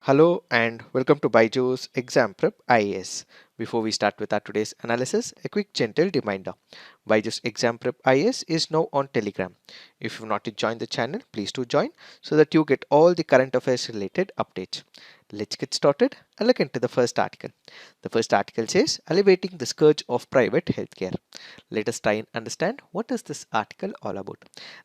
Hello and welcome to Byjus Exam Prep IAS. Before we start with our today's analysis, a quick gentle reminder. Byjus Exam Prep IAS is now on Telegram. If you've not yet joined the channel, please do join so that you get all the current affairs related updates. Let's get started and look into the first article. The first article says Alleviating the Scourge of Private Healthcare. Let us try and understand what is this article all about.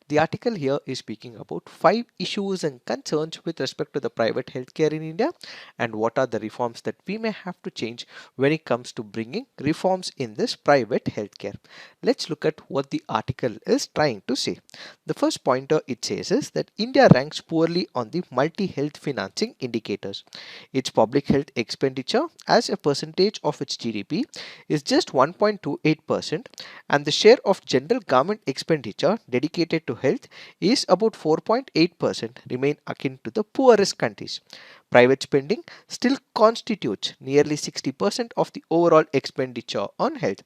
The article here is speaking about 5 issues and concerns with respect to the private healthcare in India and what are the reforms that we may have to change when it comes to bringing reforms in this private healthcare. Let's look at what the article is trying to say. The first pointer it says is that India ranks poorly on the multi-health financing indicators. Its public health expenditure as a percentage of its GDP is just 1.28%, and the share of general government expenditure dedicated to health is about 4.8%, remain akin to the poorest countries. Private spending still constitutes nearly 60% of the overall expenditure on health.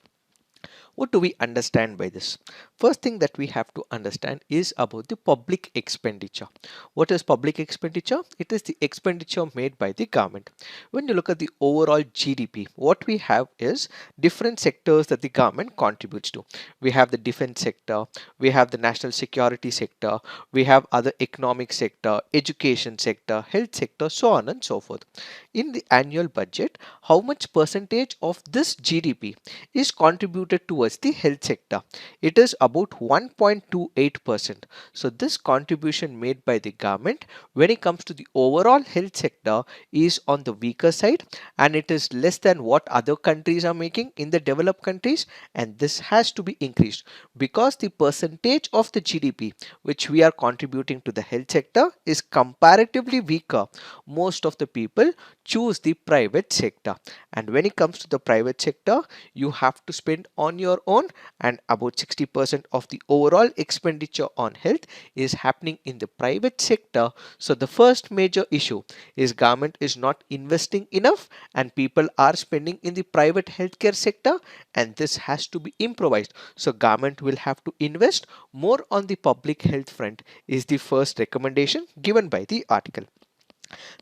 What do we understand by this? First thing that we have to understand is about the public expenditure. What is public expenditure? It is the expenditure made by the government. When you look at the overall GDP, what we have is different sectors that the government contributes to. We have the defense sector, we have the national security sector, we have other economic sector, education sector, health sector, so on and so forth. In the annual budget, how much percentage of this GDP is contributed towards the health sector? It is about 1.28%. So this contribution made by the government when it comes to the overall health sector is on the weaker side, and it is less than what other countries are making in the developed countries, and this has to be increased because the percentage of the GDP which we are contributing to the health sector is comparatively weaker. Most of the people choose the private sector, and when it comes to the private sector, you have to spend on your own, and about 60% of the overall expenditure on health is happening in the private sector. So the first major issue is government is not investing enough and people are spending in the private healthcare sector, and this has to be improvised. So government will have to invest more on the public health front is the first recommendation given by the article.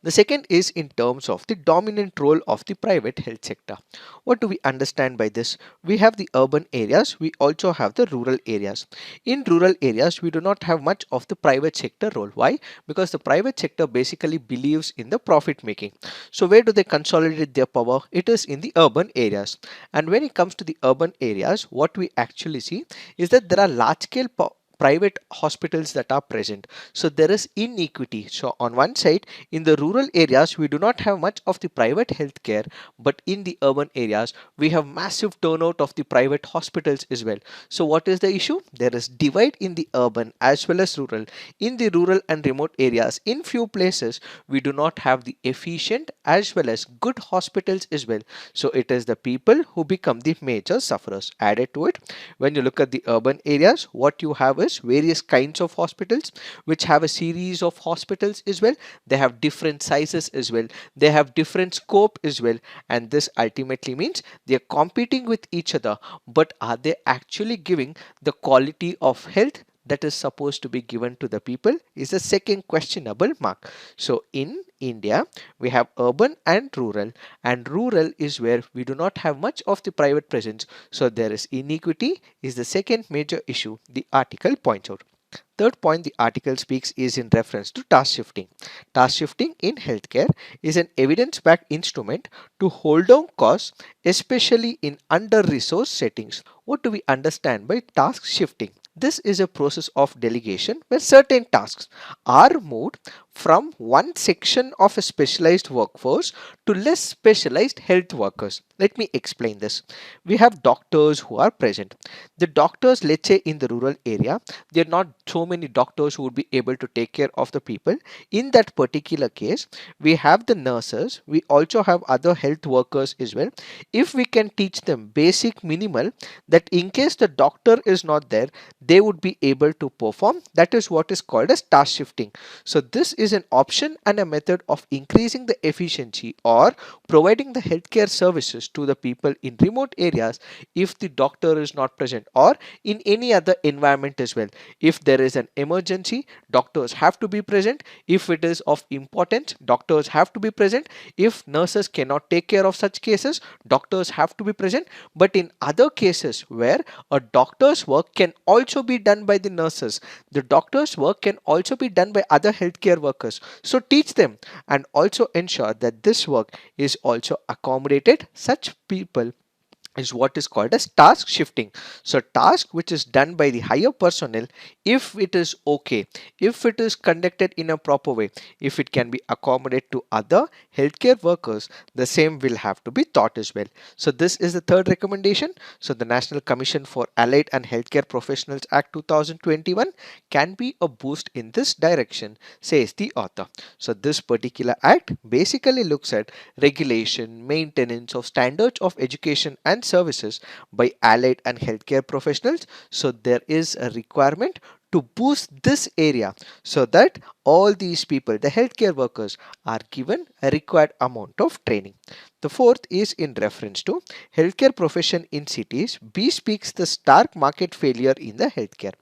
The second is in terms of the dominant role of the private health sector. What do we understand by this? We have the urban areas, we also have the rural areas. In rural areas, we do not have much of the private sector role. Why? Because the private sector basically believes in the profit making. So where do they consolidate their power? It is in the urban areas. And when it comes to the urban areas, what we actually see is that there are large scale private hospitals that are present, so there is inequity. So on one side, in the rural areas we do not have much of the private healthcare, but in the urban areas we have massive turnout of the private hospitals as well. So what is the issue? There is divide in the urban as well as rural. In the rural and remote areas, in few places we do not have the efficient as well as good hospitals as well. So it is the people who become the major sufferers. Added to it, when you look at the urban areas, what you have is various kinds of hospitals which have a series of hospitals as well. They have different sizes as well, they have different scope as well, and this ultimately means they are competing with each other, but are they actually giving the quality of health that is supposed to be given to the people is the second questionable mark. So in India, we have urban and rural is where we do not have much of the private presence. So there is inequity is the second major issue the article points out. Third point the article speaks is in reference to task shifting. Task shifting in healthcare is an evidence-backed instrument to hold down costs, especially in under-resourced settings. What do we understand by task shifting? This is a process of delegation where certain tasks are moved from one section of a specialized workforce to less specialized health workers. Let me explain this. We have doctors who are present. The doctors, let's say in the rural area, there are not so many doctors who would be able to take care of the people. In that particular case, we have the nurses, we also have other health workers as well. If we can teach them basic minimal, that in case the doctor is not there, they would be able to perform. That is what is called as task shifting. So this is is an option and a method of increasing the efficiency or providing the healthcare services to the people in remote areas if the doctor is not present, or in any other environment as well. If there is an emergency, doctors have to be present. If it is of importance, doctors have to be present. If nurses cannot take care of such cases, doctors have to be present. But in other cases where a doctor's work can also be done by the nurses, the doctor's work can also be done by other healthcare workers. So teach them and also ensure that this work is also accommodated. Such people is what is called as task shifting. So task which is done by the higher personnel, if it is okay, if it is conducted in a proper way, if it can be accommodated to other healthcare workers, the same will have to be taught as well. So this is the third recommendation. So the National Commission for Allied and Healthcare Professionals Act 2021 can be a boost in this direction, says the author. So this particular act basically looks at regulation, maintenance of standards of education and services by allied and healthcare professionals. So there is a requirement to boost this area so that all these people, the healthcare workers, are given a required amount of training. The fourth is in reference to healthcare profession in cities. B speaks the stark market failure in the healthcare.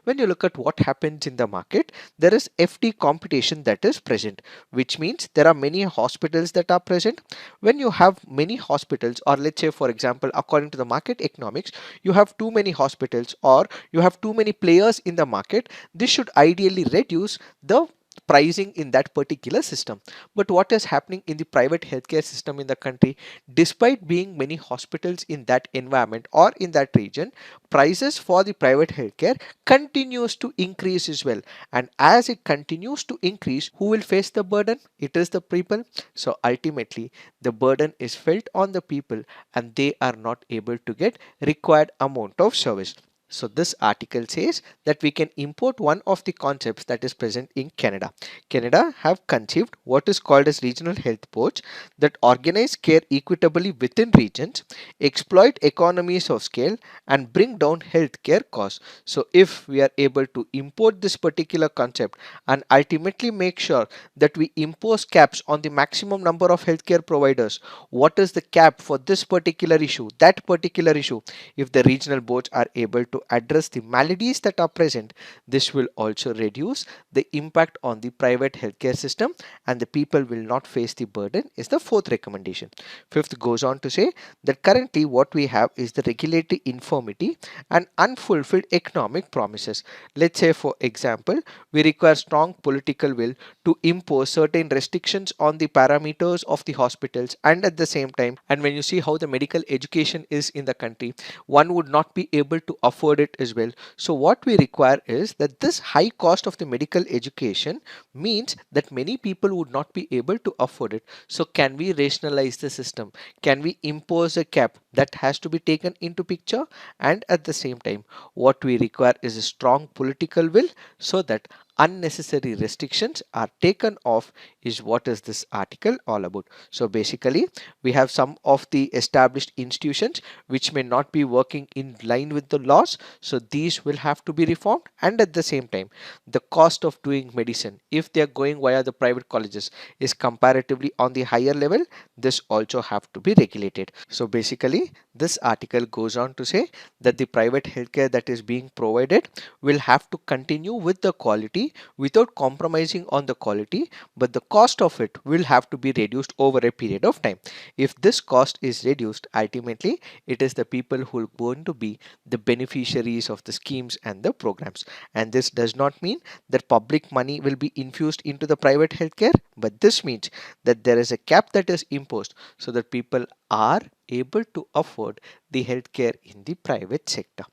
When you look at what happens in the market, there is FD competition that is present, which means there are many hospitals that are present. When you have many hospitals, or let's say for example, according to the market economics, you have too many hospitals or you have too many players in the market, this should ideally reduce the pricing in that particular system. But what is happening in the private healthcare system in the country, despite being many hospitals in that environment or in that region, prices for the private healthcare continues to increase as well. And as it continues to increase, who will face the burden? It is the people. So ultimately the burden is felt on the people and they are not able to get required amount of service. So this article says that we can import one of the concepts that is present in Canada. Canada have conceived what is called as regional health boards that organize care equitably within regions, exploit economies of scale and bring down healthcare costs. So if we are able to import this particular concept and ultimately make sure that we impose caps on the maximum number of healthcare providers, what is the cap for this particular issue, that particular issue, if the regional boards are able to address the maladies that are present, this will also reduce the impact on the private healthcare system and the people will not face the burden, is the fourth recommendation. Fifth goes on to say that currently what we have is the regulatory infirmity and unfulfilled economic promises. Let's say for example, we require strong political will to impose certain restrictions on the parameters of the hospitals, and at the same time, and when you see how the medical education is in the country, one would not be able to afford it as well. So what we require is that this high cost of the medical education means that many people would not be able to afford it. So can we rationalize the system? Can we impose a cap that has to be taken into picture? And at the same time, what we require is a strong political will so that unnecessary restrictions are taken off, is what is this article all about. So basically we have some of the established institutions which may not be working in line with the laws, so these will have to be reformed. And at the same time, the cost of doing medicine, if they are going via the private colleges, is comparatively on the higher level, this also have to be regulated. So basically this article goes on to say that the private healthcare that is being provided will have to continue with the quality without compromising on the quality, but the cost of it will have to be reduced over a period of time. If this cost is reduced, ultimately it is the people who are going to be the beneficiaries of the schemes and the programs. And this does not mean that public money will be infused into the private healthcare, but this means that there is a cap that is imposed so that people are able to afford the healthcare in the private sector.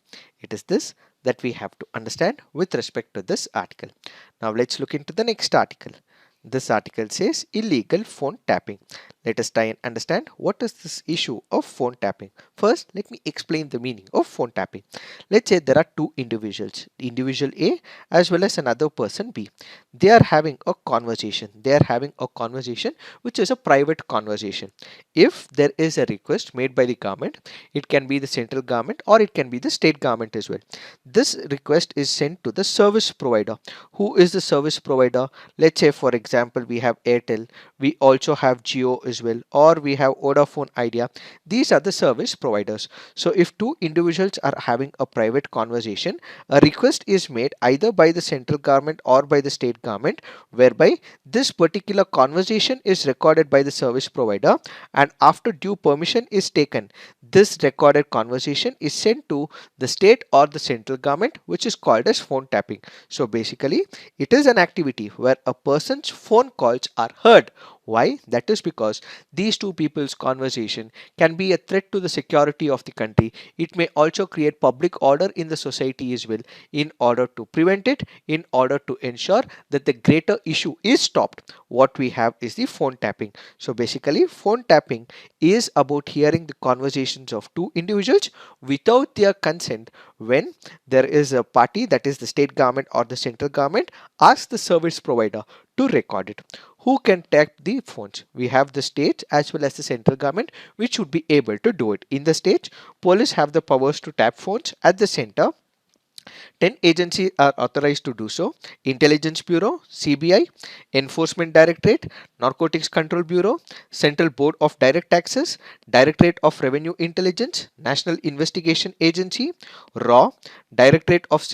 It is this that we have to understand with respect to this article. Now let's look into the next article. This article says illegal phone tapping. let us try and understand what is this issue of phone tapping. First, let me explain the meaning of phone tapping. Let's say there are two individuals, individual A as well as another person B. They are having a conversation. They are having a conversation which is a private conversation. If there is a request made by the government, it can be the central government or it can be the state government as well. This request is sent to the service provider. Who is the service provider? Let's say for example we have Airtel, we also have Jio as well, or we have Vodafone Idea. These are the service providers. So if two individuals are having a private conversation, a request is made either by the central government or by the state government, whereby this particular conversation is recorded by the service provider, and after due permission is taken, this recorded conversation is sent to the state or the central government, which is called as phone tapping. So basically it is an activity where a person's phone calls are heard. Why? That is because these two people's conversation can be a threat to the security of the country. It may also create public order in the society as well. In order to prevent it, in order to ensure that the greater issue is stopped, what we have is the phone tapping. So basically phone tapping is about hearing the conversations of two individuals without their consent when there is a party, that is the state government or the central government, asks the service provider to record it. Who can tap the phones? We have the states as well as the central government, which would be able to do it. In the states, police have the powers to tap phones. At the center, 10 agencies are authorized to do so: Intelligence Bureau, CBI, Enforcement Directorate, Narcotics Control Bureau, Central Board of Direct Taxes, Directorate of Revenue Intelligence, National Investigation Agency, RAW, Directorate of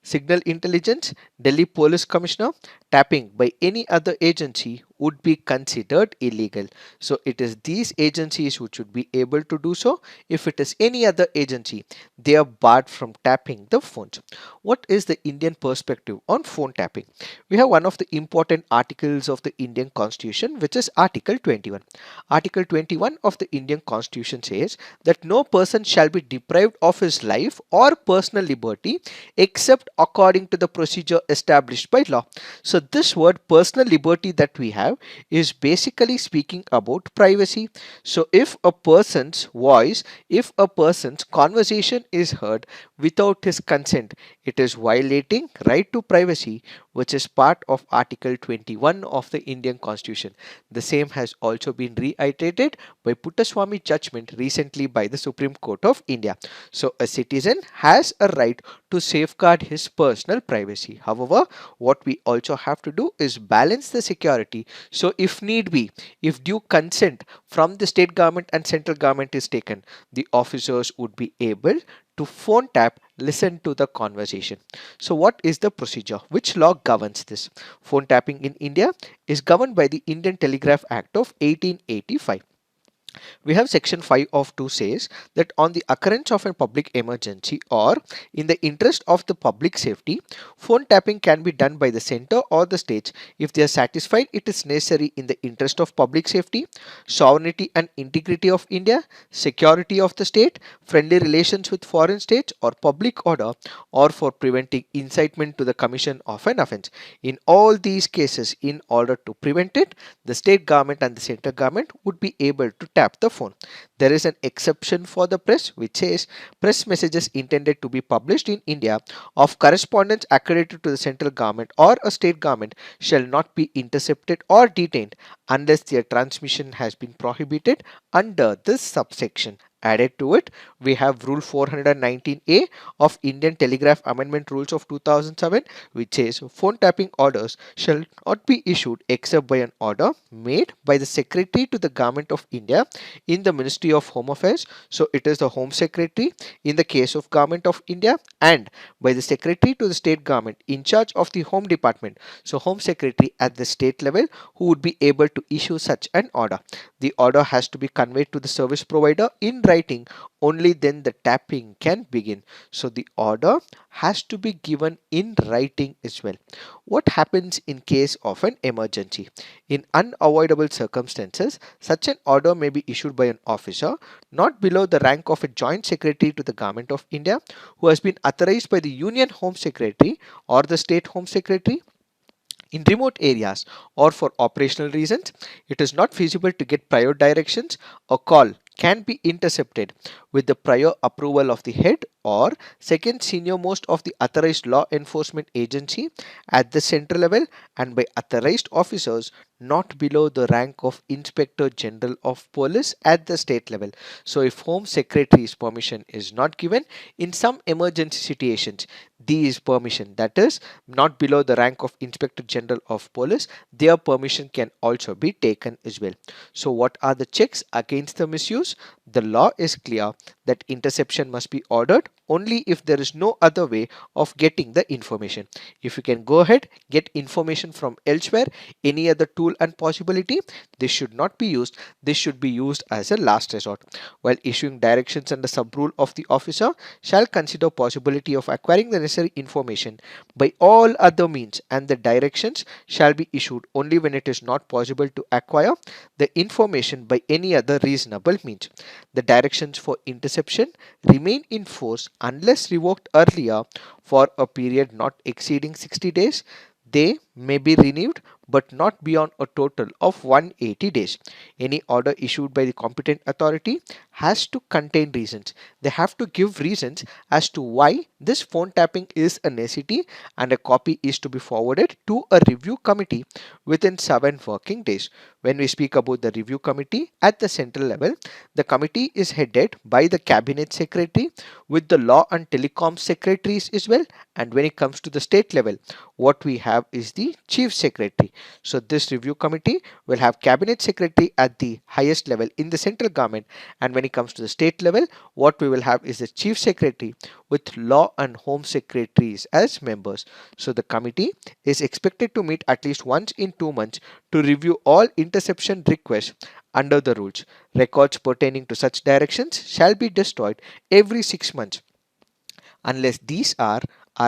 Signal Intelligence, Delhi Police Commissioner. Tapping by any other agency would be considered illegal. So it is these agencies which would be able to do so. If it is any other agency, they are barred from tapping the phones. What is the Indian perspective on phone tapping? We have one of the important articles of the Indian Constitution, which is Article 21. Article 21 of the Indian Constitution says that no person shall be deprived of his life or personal liberty except according to the procedure established by law. So this word personal liberty that we have is basically speaking about privacy. So if a person's voice, if a person's conversation is heard without his consent, it is violating right to privacy, which is part of Article 21 of the Indian Constitution. The same has also been reiterated by Puttaswamy judgment recently by the Supreme Court of India. So a citizen has a right to safeguard his personal privacy. However, what we also have to do is balance the security. So if need be, if due consent from the state government and central government is taken, the officers would be able to phone tap, listen to the conversation. So what is the procedure? Which law governs this? Phone tapping in India is governed by the Indian Telegraph Act of 1885. We have section 5 of 2 says that on the occurrence of a public emergency or in the interest of the public safety, phone tapping can be done by the center or the states if they are satisfied it is necessary in the interest of public safety, sovereignty and integrity of India, security of the state, friendly relations with foreign states, or public order, or for preventing incitement to the commission of an offence. In all these cases, in order to prevent it, the state government and the central government would be able to tap the phone. There is an exception for the press, which says press messages intended to be published in India of correspondence accredited to the central government or a state government shall not be intercepted or detained unless their transmission has been prohibited under this subsection. Added to it, we have Rule 419A of Indian Telegraph Amendment Rules of 2007, which says phone tapping orders shall not be issued except by an order made by the Secretary to the Government of India in the Ministry of Home Affairs. So it is the Home Secretary in the case of Government of India, and by the Secretary to the State Government in charge of the Home Department. So Home Secretary at the state level who would be able to issue such an order. The order has to be conveyed to the service provider in writing. Only then the tapping can begin. So the order has to be given in writing as well. What happens in case of an emergency? In unavoidable circumstances, such an order may be issued by an officer not below the rank of a joint secretary to the Government of India who has been authorized by the Union Home Secretary or the State Home Secretary. In remote areas or for operational reasons, it is not feasible to get prior directions. A call can be intercepted with the prior approval of the head or second senior most of the authorized law enforcement agency at the central level and by authorized officers not below the rank of Inspector General of Police at the state level. So if Home Secretary's permission is not given in some emergency situations, these permission, that is not below the rank of Inspector General of Police, their permission can also be taken as well. So what are the checks against the misuse? The law is clear that interception must be ordered only if there is no other way of getting the information. If you can go ahead, get information from elsewhere, any other tool and possibility, this should not be used. This should be used as a last resort. While issuing directions under sub rule of the officer shall consider possibility of acquiring the necessary information by all other means, and the directions shall be issued only when it is not possible to acquire the information by any other reasonable means. The directions for interception remain in force unless revoked earlier for a period not exceeding 60 days. They may be renewed but not beyond a total of 180 days. Any order issued by the competent authority has to contain reasons. They have to give reasons as to why this phone tapping is a necessity, and a copy is to be forwarded to a review committee within 7 working days. When we speak about the review committee at the central level, the committee is headed by the cabinet secretary with the law and telecom secretaries as well. And when it comes to the state level, what we have is the chief secretary. So this review committee will have cabinet secretary at the highest level in the central government, and when it comes to the state level, what we will have is the chief secretary with law and home secretaries as members. So the committee is expected to meet at least once in 2 months to review all interception requests under the rules. Records pertaining to such directions shall be destroyed every 6 months unless these are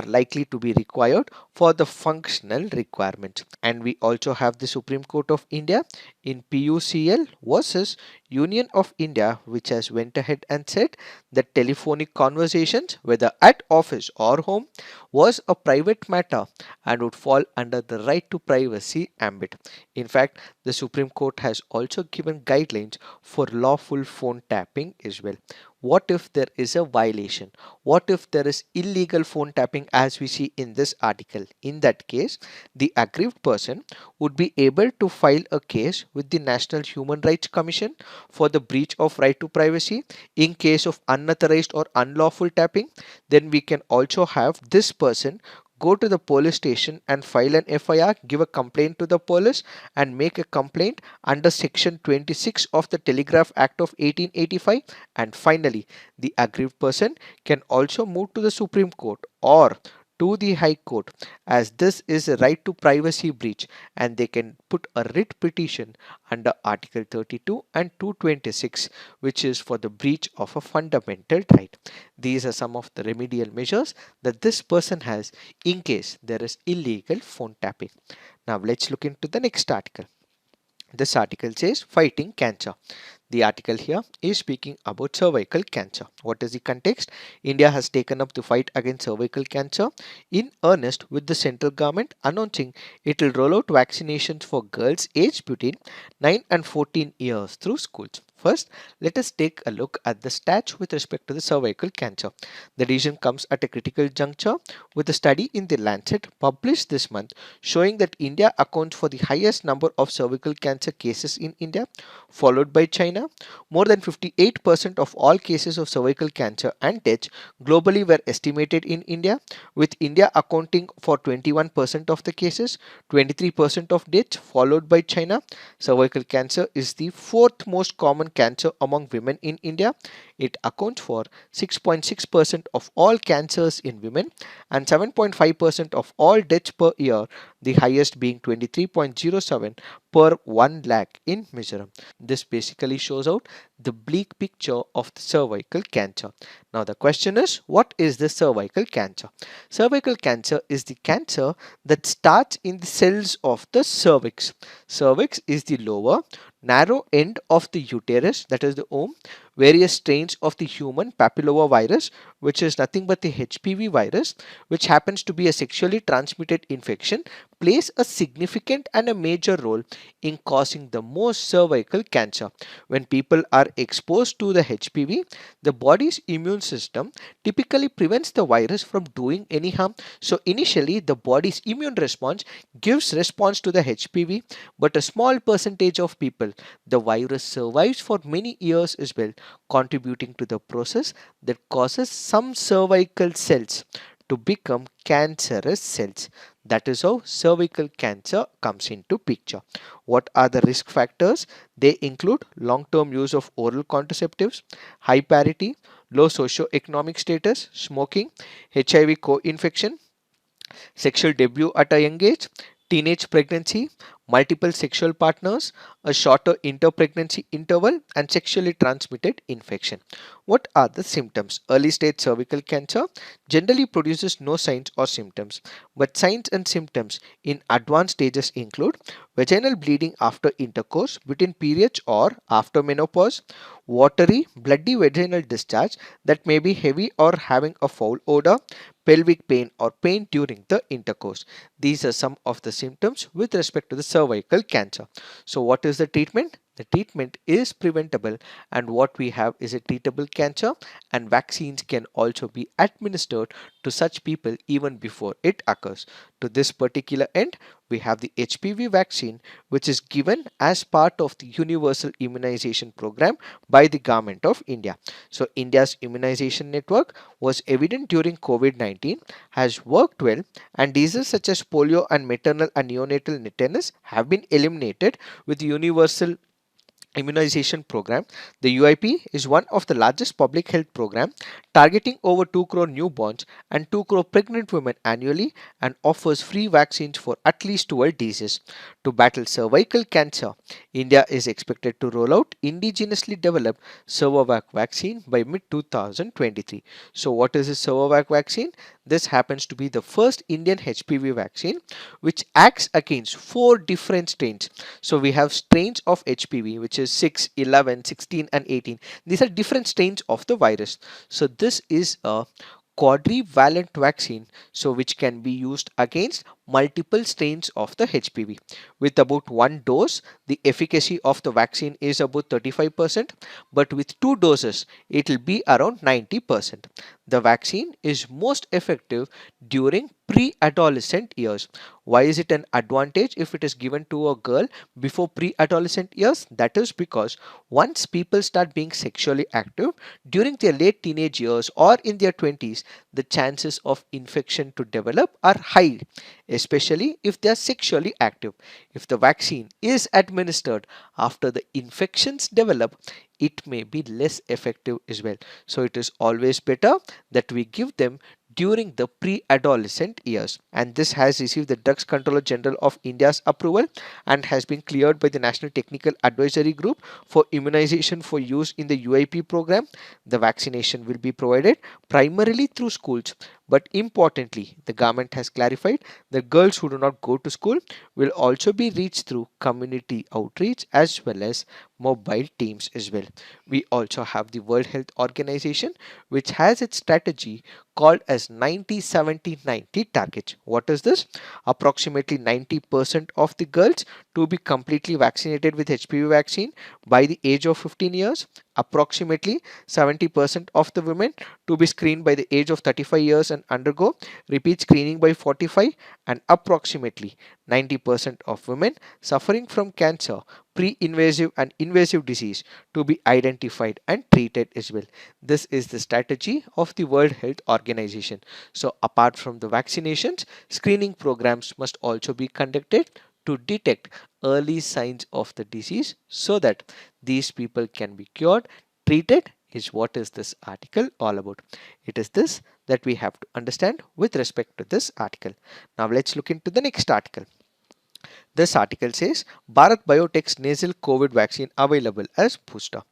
likely to be required for the functional requirements. And we also have the Supreme Court of India in PUCL versus Union of India, which has went ahead and said that telephonic conversations, whether at office or home, was a private matter and would fall under the right to privacy ambit. In fact, the Supreme Court has also given guidelines for lawful phone tapping as well. What if there is a violation? What if there is illegal phone tapping as we see in this article? In that case, the aggrieved person would be able to file a case with the National Human Rights Commission for the breach of right to privacy in case of unauthorized or unlawful tapping. Then we can also have this person go to the police station and file an FIR, give a complaint to the police and make a complaint under section 26 of the Telegraph Act of 1885. And finally, the aggrieved person can also move to the Supreme Court or to the High Court, as this is a right to privacy breach, and they can put a writ petition under Article 32 and 226, which is for the breach of a fundamental right. These are some of the remedial measures that this person has in case there is illegal phone tapping. Now let's look into the next article. This article says fighting cancer. The article here is speaking about cervical cancer. What is the context? India has taken up the fight against cervical cancer in earnest, with the central government announcing it will roll out vaccinations for girls aged between 9 and 14 years through schools. First, let us take a look at the stats with respect to the cervical cancer. The decision comes at a critical juncture with a study in the Lancet published this month showing that India accounts for the highest number of cervical cancer cases in India, followed by China. More than 58% of all cases of cervical cancer and deaths globally were estimated in India, with India accounting for 21% of the cases, 23% of deaths, followed by China. Cervical cancer is the fourth most common cancer among women in India. It accounts for 6.6% of all cancers in women and 7.5% of all deaths per year, the highest being 23.07 per 1 lakh in Mizoram. This basically shows out the bleak picture of the cervical cancer. Now the question is, what is the cervical cancer? Cervical cancer is the cancer that starts in the cells of the cervix. Cervix is the lower narrow end of the uterus, that is the womb, various strains of the human papillomavirus, which is nothing but the HPV virus, which happens to be a sexually transmitted infection, plays a significant and a major role in causing the most cervical cancer. When people are exposed to the HPV, the body's immune system typically prevents the virus from doing any harm. So initially the body's immune response gives response to the HPV, but a small percentage of people the virus survives for many years as well, contributing to the process that causes some cervical cells to become cancerous cells. That is how cervical cancer comes into picture. What are the risk factors? They include long-term use of oral contraceptives, high parity, low socioeconomic status, smoking, HIV co-infection, sexual debut at a young age, teenage pregnancy, multiple sexual partners, a shorter interpregnancy interval, and sexually transmitted infection. What are the symptoms? Early stage cervical cancer generally produces no signs or symptoms, but signs and symptoms in advanced stages include vaginal bleeding after intercourse, between periods or after menopause, watery, bloody vaginal discharge that may be heavy or having a foul odor, pelvic pain or pain during the intercourse. These are some of the symptoms with respect to the cervical cancer. So what is the treatment? The treatment is preventable, and what we have is a treatable cancer, and vaccines can also be administered to such people even before it occurs. To this particular end, we have the HPV vaccine, which is given as part of the universal immunization program by the government of India. So India's immunization network was evident during COVID-19, has worked well, and diseases such as polio and maternal and neonatal tetanus have been eliminated with universal immunization program. The UIP is one of the largest public health programs targeting over 2 crore newborns and 2 crore pregnant women annually, and offers free vaccines for at least 12 diseases. To battle cervical cancer, India is expected to roll out indigenously developed Cervovac vaccine by mid 2023. So what is a Cervovac vaccine? This happens to be the first Indian HPV vaccine which acts against 4 different strains. So we have strains of HPV, which is 6, 11, 16, and 18. These are different strains of the virus. So this is a quadrivalent vaccine, so which can be used against multiple strains of the HPV. With about one dose, the efficacy of the vaccine is about 35%, but with 2 doses, it will be around 90%. The vaccine is most effective during pre-adolescent years. Why is it an advantage if it is given to a girl before pre-adolescent years? That is because once people start being sexually active during their late teenage years or in their 20s, the chances of infection to develop are high, especially if they are sexually active. If the vaccine is administered after the infections develop, it may be less effective as well. So it is always better that we give them during the pre-adolescent years, and this has received the Drugs Controller General of India's approval and has been cleared by the National Technical Advisory Group for immunization for use in the UIP program. The vaccination will be provided primarily through schools, but importantly, the government has clarified that girls who do not go to school will also be reached through community outreach as well as mobile teams as well. We also have the World Health Organization, which has its strategy called as 90-70-90 target. What is this? Approximately 90% of the girls to be completely vaccinated with HPV vaccine by the age of 15 years, approximately 70% of the women to be screened by the age of 35 years and undergo repeat screening by 45, and approximately 90% of women suffering from cancer, pre-invasive and invasive disease to be identified and treated as well. This is the strategy of the World Health Organization. So apart from the vaccinations, screening programs must also be conducted to detect early signs of the disease so that these people can be cured, treated, is what is this article all about. It is this that we have to understand with respect to this article. Now let's look into the next article. This article says Bharat Biotech's nasal COVID vaccine available as booster.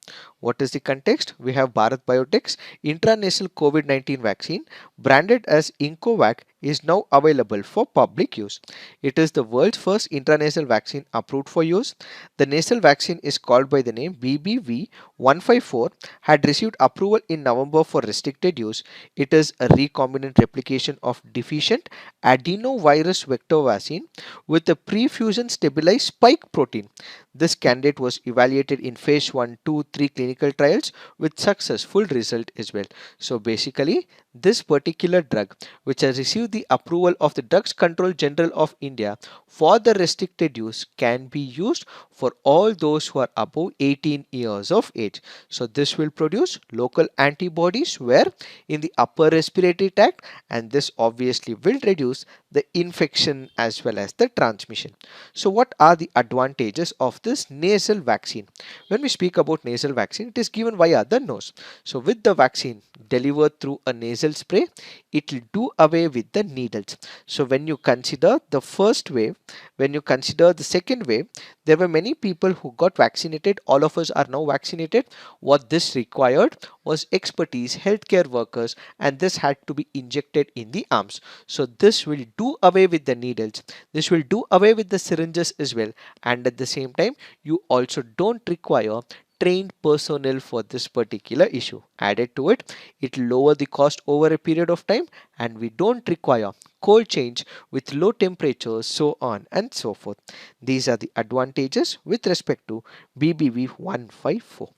What is the context? We have Bharat Biotech's intranasal COVID-19 vaccine branded as Incovac is now available for public use. It is the world's first intranasal vaccine approved for use. The nasal vaccine is called by the name BBV154, had received approval in November for restricted use. It is a recombinant replication of deficient adenovirus vector vaccine with a pre-fusion stabilized spike protein. This candidate was evaluated in phase 1, 2, 3 clinical trials with successful result as well. So basically, this particular drug, which has received the approval of the Drugs Control General of India for the restricted use, can be used for all those who are above 18 years of age. So this will produce local antibodies where in the upper respiratory tract, and this obviously will reduce the infection as well as the transmission. So what are the advantages of this nasal vaccine? When we speak about nasal vaccine, it is given via the nose. So with the vaccine delivered through a nasal spray, it will do away with the needles. So when you consider the first wave, when you consider the second wave, there were many people who got vaccinated. All of us are now vaccinated. What this required was expertise, healthcare workers, and this had to be injected in the arms. So this will do away with the needles. This will do away with the syringes as well. And at the same time, you also don't require trained personnel for this particular issue. Added to it, it will lower the cost over a period of time, and we don't require cold change with low temperatures, so on and so forth. These are the advantages with respect to BBV 154.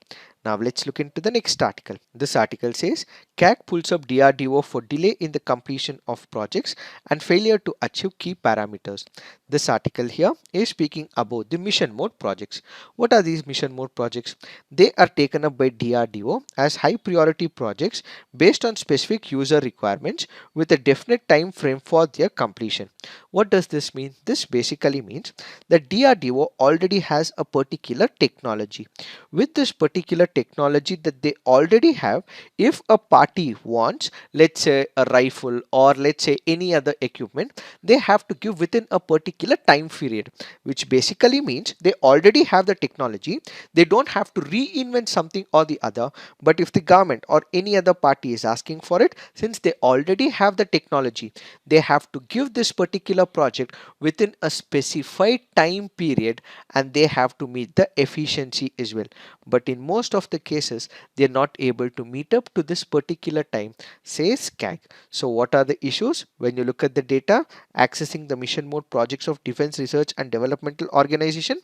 Now let's look into the next article. This article says CAG pulls up DRDO for delay in the completion of projects and failure to achieve key parameters. This article here is speaking about the mission mode projects. What are these mission mode projects? They are taken up by DRDO as high priority projects based on specific user requirements with a definite time frame for their completion. What does this mean? This basically means that DRDO already has a particular technology. With this particular technology that they already have, if a party wants, let's say a rifle or let's say any other equipment, they have to give within a particular time period, which basically means they already have the technology. They don't have to reinvent something or the other. But if the government or any other party is asking for it, since they already have the technology, they have to give this particular project within a specified time period, and they have to meet the efficiency as well. But in most of the cases, they are not able to meet up to this particular time, says CAG. So what are the issues? When you look at the data, accessing the mission mode projects of Defense Research and Developmental Organization,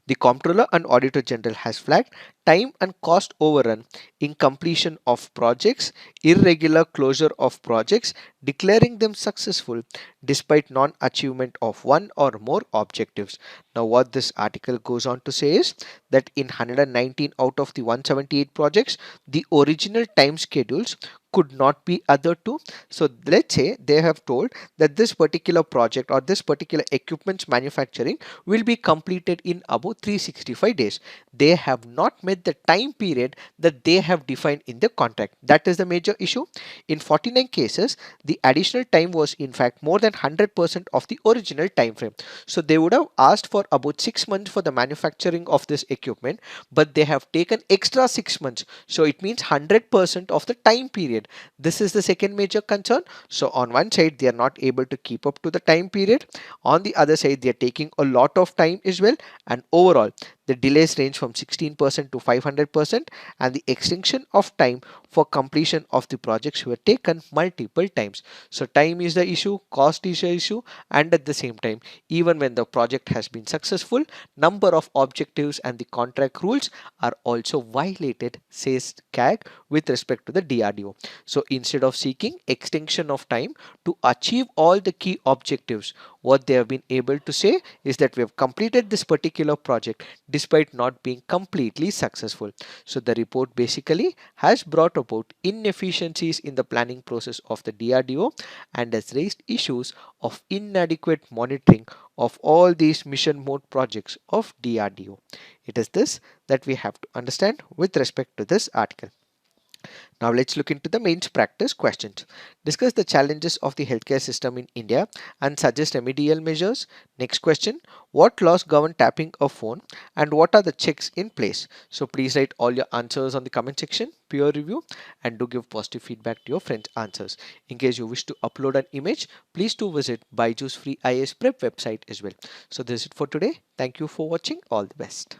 the Comptroller and Auditor General has flagged time and cost overrun in completion of projects, irregular closure of projects, declaring them successful despite non-achievement of one or more objectives. Now what this article goes on to say is that in 119 out of the 178 projects, the original time schedules could not be adhered to. So let's say they have told that this particular project or this particular equipment's manufacturing will be completed in about 365 days. They have not met the time period that they have defined in the contract. That is the major issue. In 49 cases, the additional time was in fact more than 100% of the original time frame. So they would have asked for about 6 months for the manufacturing of this equipment, but they have taken extra 6 months. So it means 100% of the time period. This is the second major concern. So on one side, they are not able to keep up to the time period. On the other side, they are taking a lot of time as well. And overall, the delays range from 16% to 500%, and the extension of time for completion of the projects were taken multiple times. So time is the issue, cost is the issue, and at the same time, even when the project has been successful, number of objectives and the contract rules are also violated, says CAG with respect to the DRDO. So instead of seeking extension of time to achieve all the key objectives, what they have been able to say is that we have completed this particular project despite not being completely successful. So the report basically has brought about inefficiencies in the planning process of the DRDO and has raised issues of inadequate monitoring of all these mission mode projects of DRDO. It is this that we have to understand with respect to this article. Now let's look into the mains practice questions. Discuss the challenges of the healthcare system in India and suggest remedial measures. Next question, what laws govern tapping a phone and what are the checks in place? So please write all your answers on the comment section, peer review, and do give positive feedback to your friends' answers. In case you wish to upload an image, please do visit Byju's free IAS prep website as well. So this is it for today. Thank you for watching. All the best.